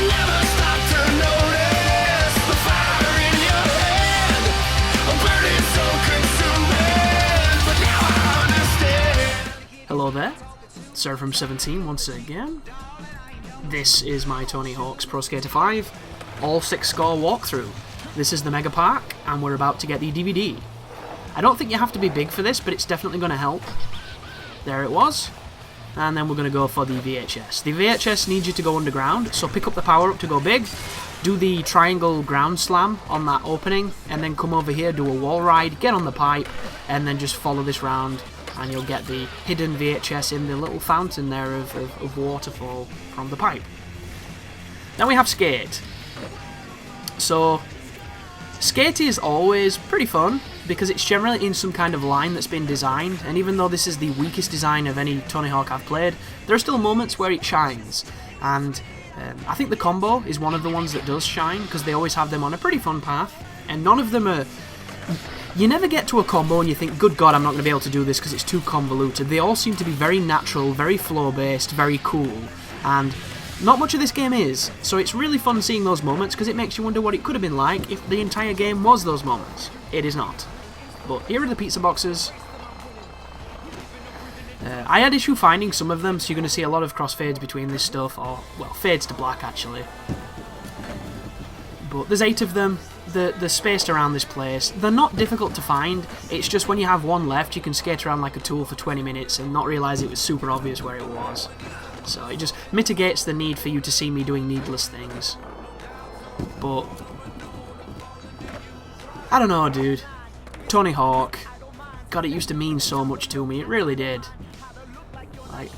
never stop to notice the fire in your head, burning so consuming. But now I understand. Hello there, Sir from 17 once again. This is my Tony Hawk's Pro Skater 5 all 6 score walkthrough. This is the Megapark, and we're about to get the DVD. I don't think you have to be big for this, but it's definitely going to help. There it was. And then we're going to go for the VHS. The VHS needs you to go underground, so pick up the power up to go big, do the triangle ground slam on that opening, and then come over here, do a wall ride, get on the pipe, and then just follow this round, and you'll get the hidden VHS in the little fountain there of waterfall from the pipe. Then we have Skate. So, Skate is always pretty fun, because it's generally in some kind of line that's been designed, and even though this is the weakest design of any Tony Hawk I've played, there are still moments where it shines, and I think the combo is one of the ones that does shine, because they always have them on a pretty fun path, and none of them are... You never get to a combo and you think, good god, I'm not going to be able to do this because it's too convoluted. They all seem to be very natural, very flow-based, very cool, and not much of this game is, so it's really fun seeing those moments because it makes you wonder what it could have been like if the entire game was those moments. It is not. But here are the pizza boxes. I had issue finding some of them, so you're going to see a lot of crossfades between this stuff, or, well, fades to black actually. But there's 8 of them. They're spaced around this place. They're not difficult to find, it's just when you have one left you can skate around like a tool for 20 minutes and not realise it was super obvious where it was. So it just mitigates the need for you to see me doing needless things. But I don't know, dude. Tony Hawk. God, it used to mean so much to me. It really did. Like,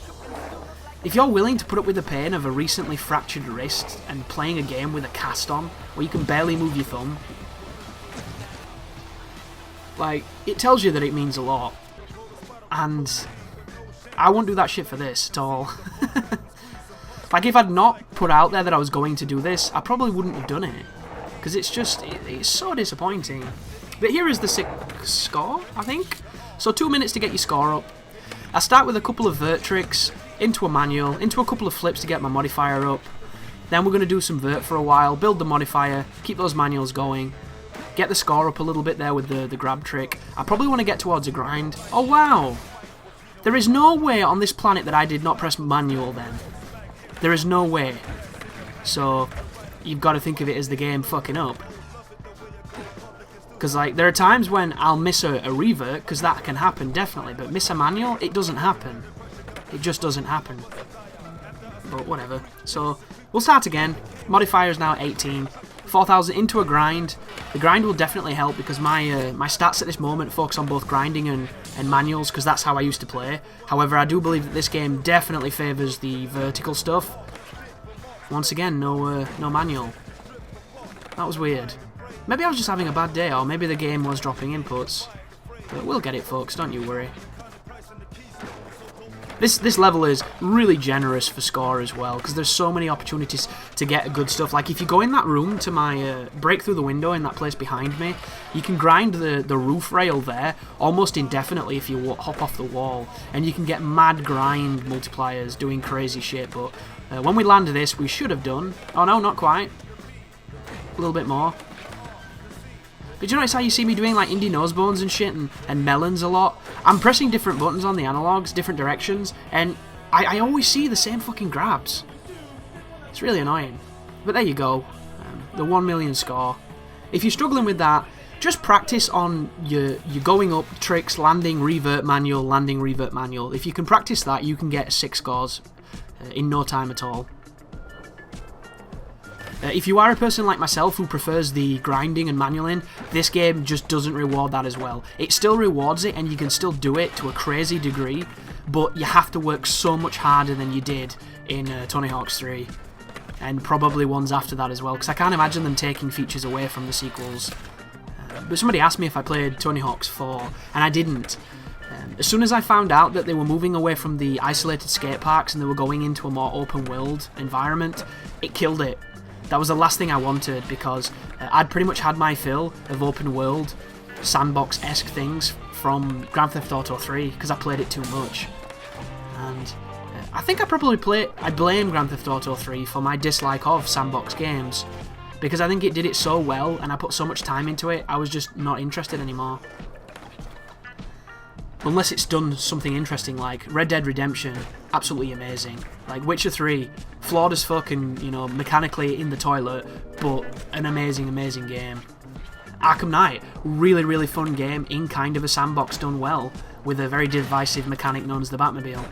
if you're willing to put up with the pain of a recently fractured wrist and playing a game with a cast on, where you can barely move your thumb, like, it tells you that it means a lot. And I won't do that shit for this at all. Like, if I'd not put out there that I was going to do this, I probably wouldn't have done it. Because it's just, it's so disappointing. But here is the 6th score, I think. So 2 minutes to get your score up. I start with a couple of vert tricks, into a manual, into a couple of flips to get my modifier up. Then we're going to do some vert for a while, build the modifier, keep those manuals going, get the score up a little bit there with the grab trick. I probably want to get towards a grind. Oh wow! There is no way on this planet that I did not press manual then. There is no way. So, you've got to think of it as the game fucking up. Because, like, there are times when I'll miss a revert, because that can happen, definitely, but miss a manual, it doesn't happen. It just doesn't happen. But whatever. So, we'll start again. Modifier is now 18. 4,000 into a grind. The grind will definitely help, because my stats at this moment focus on both grinding and manuals, because that's how I used to play. However, I do believe that this game definitely favours the vertical stuff. Once again, no manual. That was weird. Maybe I was just having a bad day, or maybe the game was dropping inputs. But we'll get it, folks, don't you worry. This level is really generous for score as well, because there's so many opportunities to get good stuff. Like, if you go in that room to my break through the window in that place behind me, you can grind the roof rail there almost indefinitely if you hop off the wall, and you can get mad grind multipliers doing crazy shit. But when we land this, we should have done... Oh no, not quite. A little bit more. But do you notice how you see me doing like indie nose bones and shit and melons a lot? I'm pressing different buttons on the analogs, different directions, and I always see the same fucking grabs. It's really annoying. But there you go. The 1 million score. If you're struggling with that, just practice on your going up tricks, landing, revert, manual, landing, revert, manual. If you can practice that, you can get 6 scores in no time at all. If you are a person like myself who prefers the grinding and manualing, this game just doesn't reward that as well. It still rewards it, and you can still do it to a crazy degree, but you have to work so much harder than you did in Tony Hawk's 3, and probably ones after that as well, because I can't imagine them taking features away from the sequels. But somebody asked me if I played Tony Hawk's 4, and I didn't. As soon as I found out that they were moving away from the isolated skate parks and they were going into a more open world environment, it killed it. That was the last thing I wanted, because I'd pretty much had my fill of open world, sandbox-esque things from Grand Theft Auto 3, because I played it too much. And I think I blame Grand Theft Auto 3 for my dislike of sandbox games, because I think it did it so well and I put so much time into it, I was just not interested anymore. Unless it's done something interesting like Red Dead Redemption, absolutely amazing. Like Witcher 3, flawed as fuck and, you know, mechanically in the toilet, but an amazing, amazing game. Arkham Knight, really, really fun game in kind of a sandbox done well, with a very divisive mechanic known as the Batmobile.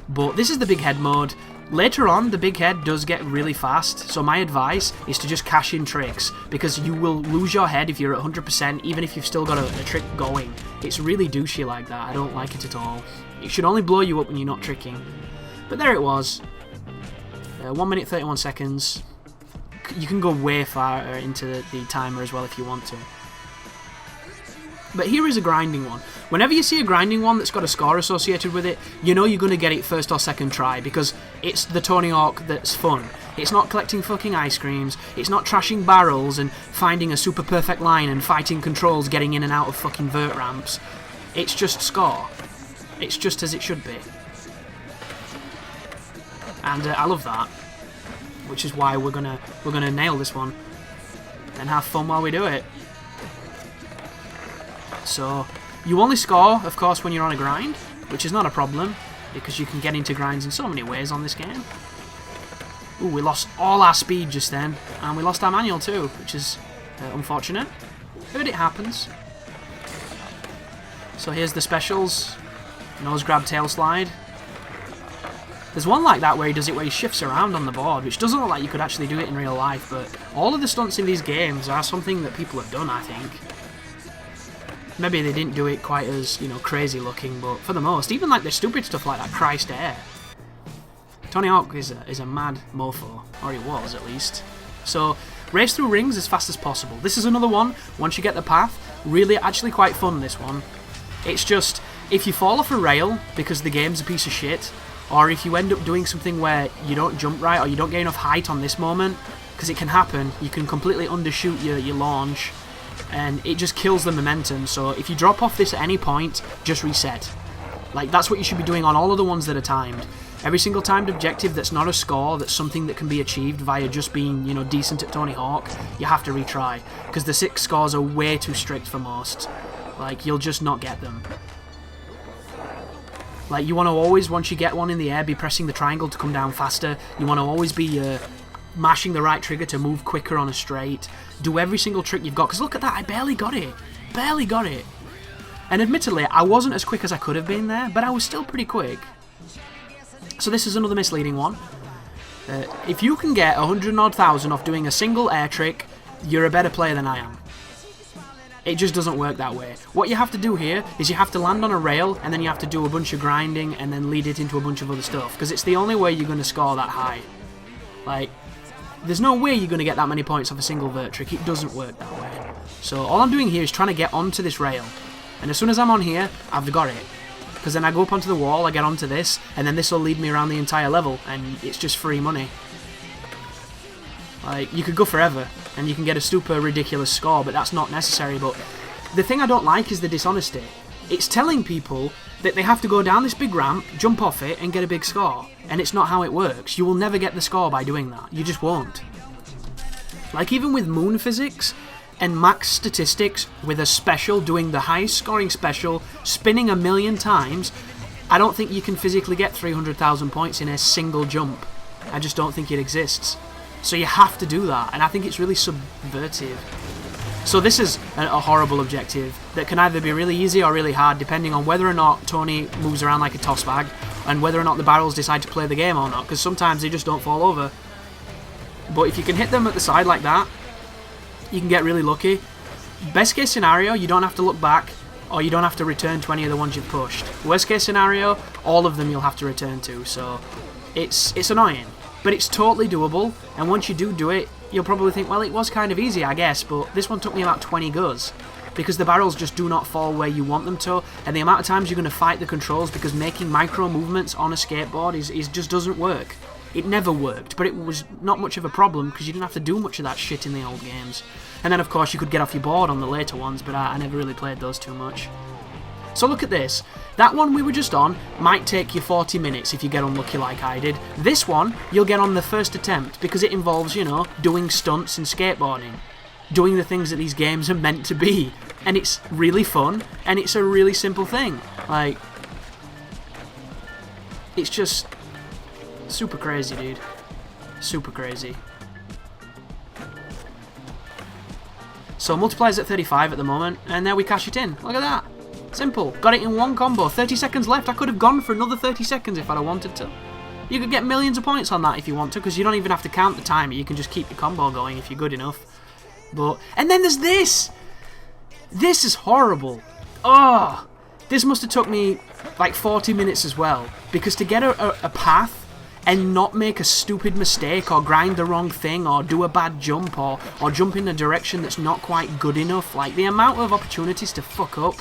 But this is the big head mode. Later on, the big head does get really fast, so my advice is to just cash in tricks, because you will lose your head if you're at 100%, even if you've still got a trick going. It's really douchey like that, I don't like it at all. It should only blow you up when you're not tricking. But there it was. 1 minute 31 seconds. You can go way far into the timer as well if you want to. But here is a grinding one. Whenever you see a grinding one that's got a score associated with it, you know you're going to get it first or second try, because it's the Tony Hawk that's fun. It's not collecting fucking ice creams, it's not trashing barrels and finding a super perfect line and fighting controls getting in and out of fucking vert ramps. It's just score. It's just as it should be. And I love that. Which is why we're gonna nail this one and have fun while we do it. So, you only score, of course, when you're on a grind, which is not a problem, because you can get into grinds in so many ways on this game. Ooh, we lost all our speed just then, and we lost our manual too, which is unfortunate, but it happens. So here's the specials. Nose grab, tail slide. There's one like that where he does it where he shifts around on the board, which doesn't look like you could actually do it in real life, but all of the stunts in these games are something that people have done, I think. Maybe they didn't do it quite as, you know, crazy looking, but for the most, even like the stupid stuff like that Christ Air. Tony Hawk is a mad mofo, or he was at least. So, race through rings as fast as possible. This is another one, once you get the path, really actually quite fun, this one. It's just, if you fall off a rail because the game's a piece of shit, or if you end up doing something where you don't jump right, or you don't get enough height on this moment, because it can happen, you can completely undershoot your launch, and it just kills the momentum. So if you drop off this at any point, just reset. Like, that's what you should be doing on all of the ones that are timed. Every single timed objective that's not a score, that's something that can be achieved via just being, you know, decent at Tony Hawk, you have to retry, because the 6 scores are way too strict for most. Like, you'll just not get them. Like, you want to always, once you get one in the air, be pressing the triangle to come down faster. You want to always be mashing the right trigger to move quicker on a straight. Do every single trick you've got, because look at that, I barely got it. Barely got it. And admittedly, I wasn't as quick as I could have been there, but I was still pretty quick. So this is another misleading one. If you can get 100,000 off doing a single air trick, you're a better player than I am. It just doesn't work that way. What you have to do here is you have to land on a rail, and then you have to do a bunch of grinding, and then lead it into a bunch of other stuff, because it's the only way you're going to score that high. Like, there's no way you're going to get that many points off a single vert trick. It doesn't work that way. So all I'm doing here is trying to get onto this rail. And as soon as I'm on here, I've got it. Because then I go up onto the wall, I get onto this, and then this will lead me around the entire level, and it's just free money. Like, you could go forever, and you can get a super ridiculous score, but that's not necessary. But the thing I don't like is the dishonesty. It's telling people that they have to go down this big ramp, jump off it, and get a big score. And it's not how it works. You will never get the score by doing that. You just won't. Like, even with moon physics and max statistics with a special, doing the highest scoring special, spinning 1,000,000 times, I don't think you can physically get 300,000 points in a single jump. I just don't think it exists. So you have to do that, and I think it's really subversive. So this is a horrible objective that can either be really easy or really hard, depending on whether or not Tony moves around like a toss bag, and whether or not the barrels decide to play the game or not, because sometimes they just don't fall over. But if you can hit them at the side like that, you can get really lucky. Best case scenario, you don't have to look back, or you don't have to return to any of the ones you've pushed. Worst case scenario, all of them you'll have to return to, so it's annoying. But it's totally doable, and once you do it, you'll probably think, well, it was kind of easy, I guess, but this one took me about 20 goes, because the barrels just do not fall where you want them to, and the amount of times you're going to fight the controls because making micro movements on a skateboard is just doesn't work. It never worked, but it was not much of a problem because you didn't have to do much of that shit in the old games. And then, of course, you could get off your board on the later ones, but I never really played those too much. So look at this. That one we were just on might take you 40 minutes if you get unlucky like I did. This one, you'll get on the first attempt because it involves, you know, doing stunts and skateboarding. Doing the things that these games are meant to be. And it's really fun, and it's a really simple thing. Like, it's just super crazy, dude. Super crazy. So multiply's at 35 at the moment, and there we cash it in. Look at that. Simple. Got it in one combo. 30 seconds left. I could have gone for another 30 seconds if I'd have wanted to. You could get millions of points on that if you want to, because you don't even have to count the timer. You can just keep your combo going if you're good enough. But, and then there's this! This is horrible. Oh! This must have took me like 40 minutes as well, because to get a path and not make a stupid mistake or grind the wrong thing or do a bad jump or jump in a direction that's not quite good enough, like the amount of opportunities to fuck up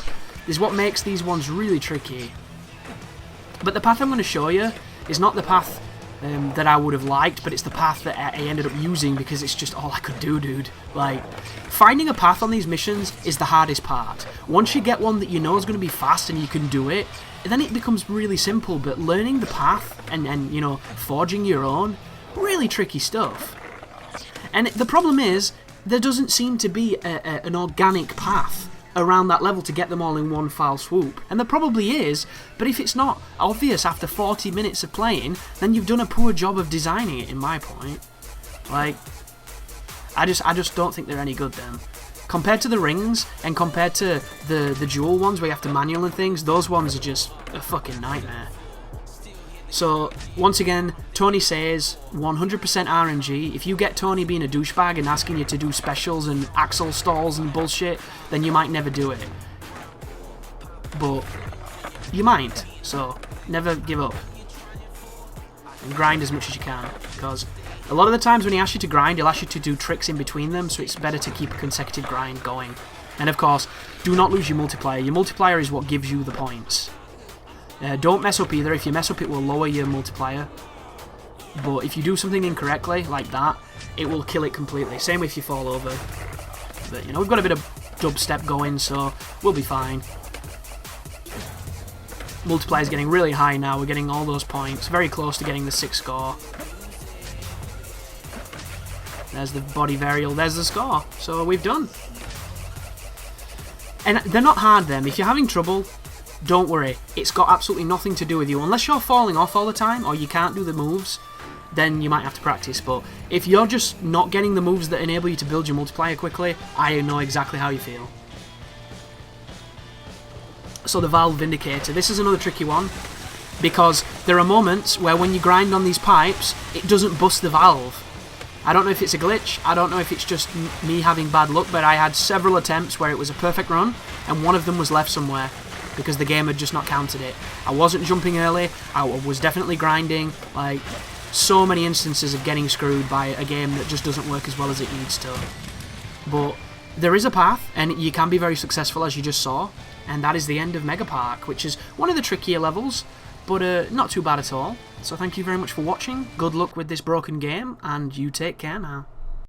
is what makes these ones really tricky. But the path I'm going to show you is not the path that I would have liked, but it's the path that I ended up using because it's just all I could do, dude. Like, finding a path on these missions is the hardest part. Once you get one that you know is going to be fast and you can do it, then it becomes really simple, but learning the path and you know, forging your own, really tricky stuff. And the problem is, there doesn't seem to be an organic path around that level to get them all in one foul swoop. And there probably is, but if it's not obvious after 40 minutes of playing, then you've done a poor job of designing it, in my point. Like, I just don't think they're any good then. Compared to the rings, and compared to the dual ones where you have to manual and things, those ones are just a fucking nightmare. So, once again, Tony says 100% RNG. If you get Tony being a douchebag and asking you to do specials and axle stalls and bullshit, then you might never do it. But you might, so never give up. And grind as much as you can, because a lot of the times when he asks you to grind, he'll ask you to do tricks in between them, so it's better to keep a consecutive grind going. And of course, do not lose your multiplier. Your multiplier is what gives you the points. Don't mess up either. If you mess up, it will lower your multiplier. But if you do something incorrectly, like that, it will kill it completely. Same if you fall over. But, you know, we've got a bit of dubstep going, so we'll be fine. Multiplyer's getting really high now. We're getting all those points. Very close to getting the 6 score. There's the body variable. There's the score. So we've done. And they're not hard, them. If you're having trouble, don't worry, it's got absolutely nothing to do with you. Unless you're falling off all the time or you can't do the moves, then you might have to practice. But if you're just not getting the moves that enable you to build your multiplier quickly, I know exactly how you feel. So the Valve Vindicator, this is another tricky one, because there are moments where when you grind on these pipes, it doesn't bust the valve. I don't know if it's a glitch, I don't know if it's just me having bad luck, but I had several attempts where it was a perfect run, and one of them was left somewhere, because the game had just not counted it. I wasn't jumping early, I was definitely grinding, like, so many instances of getting screwed by a game that just doesn't work as well as it needs to. But there is a path, and you can be very successful, as you just saw, and that is the end of Megapark, which is one of the trickier levels, but not too bad at all. So thank you very much for watching, good luck with this broken game, and you take care now.